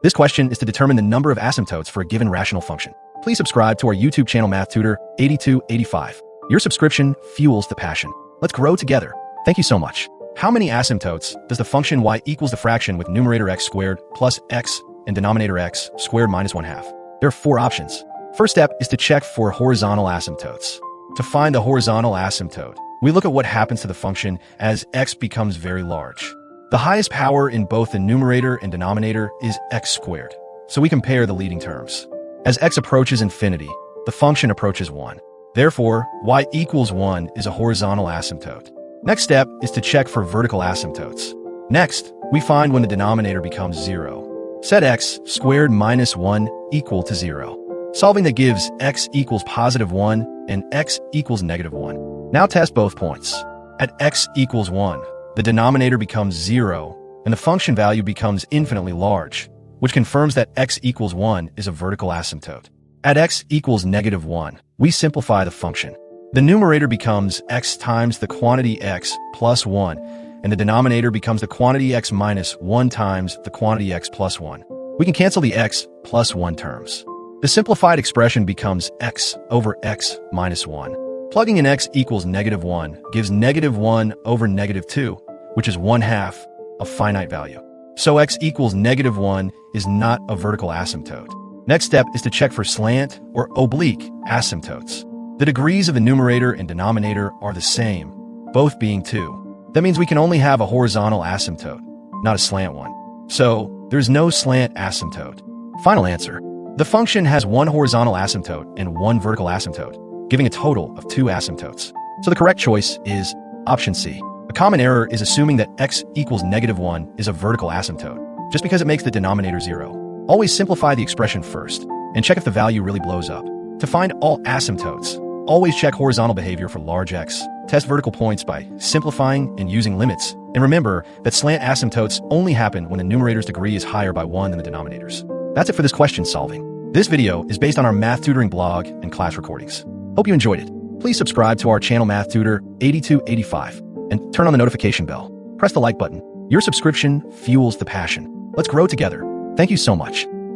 This question is to determine the number of asymptotes for a given rational function. Please subscribe to our YouTube channel Math Tutor 8285. Your subscription fuels the passion. Let's grow together. Thank you so much. How many asymptotes does the function y equals the fraction with numerator x squared plus x and denominator x squared minus 1/2? There are 4 options. First step is to check for horizontal asymptotes. To find the horizontal asymptote, we look at what happens to the function as x becomes very large. The highest power in both the numerator and denominator is x squared, so we compare the leading terms. As x approaches infinity, the function approaches 1. Therefore, y equals 1 is a horizontal asymptote. Next step is to check for vertical asymptotes. Next, we find when the denominator becomes 0. Set x squared minus 1 equal to 0. Solving that gives x equals positive 1 and x equals negative 1. Now test both points. At x equals 1, the denominator becomes 0, and the function value becomes infinitely large, which confirms that x equals 1 is a vertical asymptote. At x equals negative 1, we simplify the function. The numerator becomes x times the quantity x plus 1, and the denominator becomes the quantity x minus 1 times the quantity x plus 1. We can cancel the x plus 1 terms. The simplified expression becomes x over x minus 1. Plugging in x equals negative 1 gives negative 1 over negative 2, which is 1/2 a finite value. So x equals negative 1 is not a vertical asymptote. Next step is to check for slant or oblique asymptotes. The degrees of the numerator and denominator are the same, both being 2. That means we can only have a horizontal asymptote, not a slant one. So there's no slant asymptote. Final answer. The function has 1 horizontal asymptote and 1 vertical asymptote, giving a total of 2 asymptotes. So the correct choice is option C. A common error is assuming that x equals negative 1 is a vertical asymptote, just because it makes the denominator 0. Always simplify the expression first, and check if the value really blows up. To find all asymptotes, always check horizontal behavior for large x. Test vertical points by simplifying and using limits. And remember that slant asymptotes only happen when the numerator's degree is higher by 1 than the denominator's. That's it for this question solving. This video is based on our math tutoring blog and class recordings. Hope you enjoyed it. Please subscribe to our channel Math Tutor 8285 and turn on the notification bell. Press the like button. Your subscription fuels the passion. Let's grow together. Thank you so much.